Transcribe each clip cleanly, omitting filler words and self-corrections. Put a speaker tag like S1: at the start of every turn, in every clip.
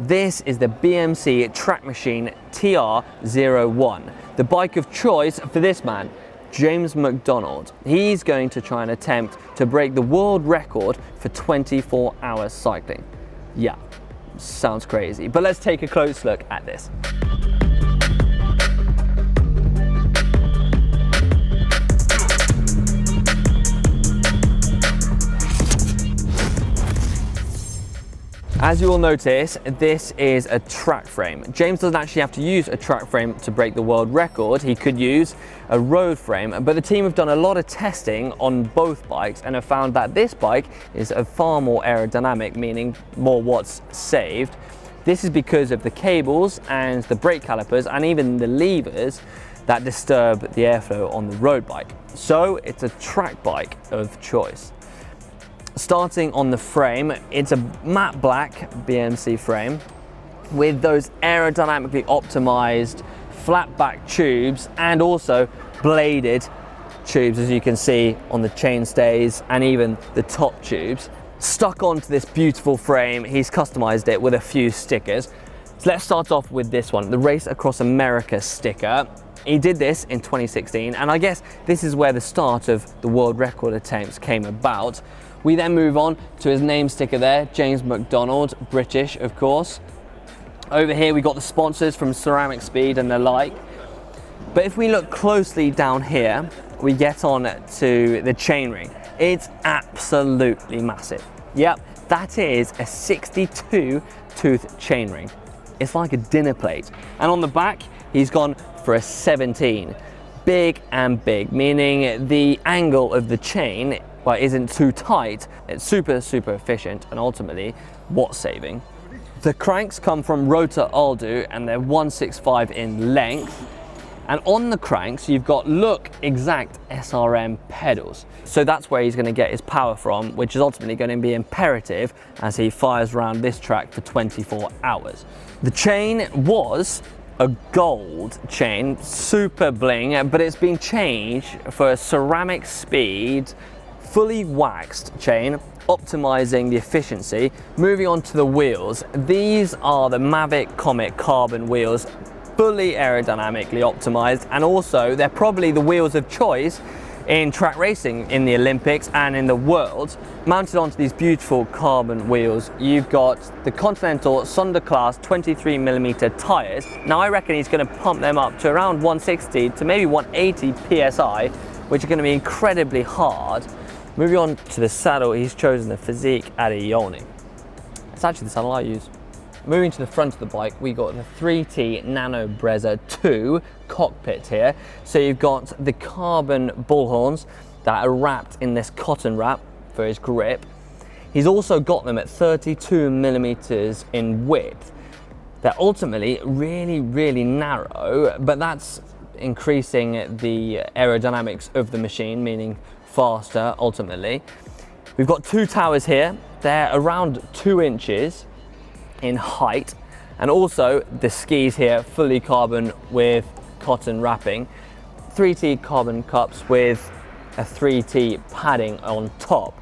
S1: This is the BMC Trackmachine TR01, the bike of choice for this man, James MacDonald. He's going to try and attempt to break the world record for 24 hours cycling. Yeah, sounds crazy, but let's take a close look at this. As you will notice, this is a track frame. James doesn't actually have to use a track frame to break the world record. He could use a road frame, but the team have done a lot of testing on both bikes and have found that this bike is a far more aerodynamic, meaning more watts saved. This is because of the cables and the brake calipers and even the levers that disturb the airflow on the road bike. So it's a track bike of choice. Starting on the frame, it's a matte black BMC frame with those aerodynamically optimized flat back tubes and also bladed tubes, as you can see on the chainstays and even the top tubes. Stuck onto this beautiful frame, he's customized it with a few stickers. So let's start off with this one, the Race Across America sticker. He did this in 2016, and I guess this is where the start of the world record attempts came about. We then move on to his name sticker there, James MacDonald, British of course. Over here we got the sponsors from Ceramic Speed and the like. But if we look closely down here, we get on to the chainring. It's absolutely massive. Yep, that is a 62 tooth chainring. It's like a dinner plate. And on the back, he's gone for a 17. Big and big, meaning the angle of the chain isn't too tight. It's super efficient and ultimately watt saving. The cranks come from Rotor Aldo and they're 165 in length. And on the cranks, you've got look exact SRM pedals. So that's where he's going to get his power from, which is ultimately going to be imperative as he fires around this track for 24 hours. The chain was a gold chain, super bling, but it's been changed for a Ceramic Speed fully waxed chain, optimizing the efficiency. Moving on to the wheels, these are the Mavic Comet carbon wheels, fully aerodynamically optimized, and also they're probably the wheels of choice in track racing in the Olympics and in the world. Mounted onto these beautiful carbon wheels, you've got the Continental Sonda Class 23mm tires. Now I reckon he's going to pump them up to around 160 to maybe 180 psi, which are going to be incredibly hard. Moving on to the saddle, he's chosen the Physique Adioni. It's actually the saddle I use. Moving to the front of the bike, we got the 3T Nano Brezza 2 cockpit here. So you've got the carbon bullhorns that are wrapped in this cotton wrap for his grip. He's also got them at 32mm in width. They're ultimately really narrow, but that's increasing the aerodynamics of the machine, meaning faster ultimately. We've got two towers here. They're around 2 inches in height, and also the skis here fully carbon with cotton wrapping, 3T carbon cups with a 3T padding on top.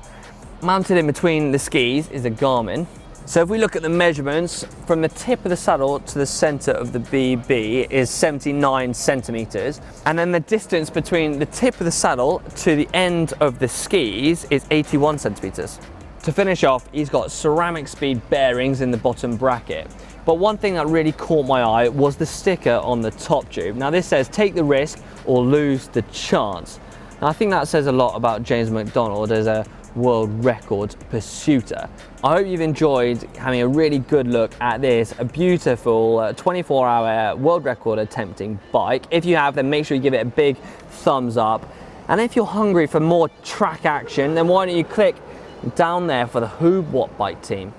S1: Mounted in between the skis is a Garmin. So if we look at the measurements, from the tip of the saddle to the center of the BB is 79 centimeters. And then the distance between the tip of the saddle to the end of the skis is 81 centimeters. To finish off, he's got Ceramic Speed bearings in the bottom bracket. But one thing that really caught my eye was the sticker on the top tube. Now this says, take the risk or lose the chance. Now I think that says a lot about James MacDonald as a world record pursuiter. I hope you've enjoyed having a really good look at this, a beautiful 24-hour world record attempting bike. If you have, then make sure you give it a big thumbs up. And if you're hungry for more track action, then why don't you click down there for the Who What Bike team.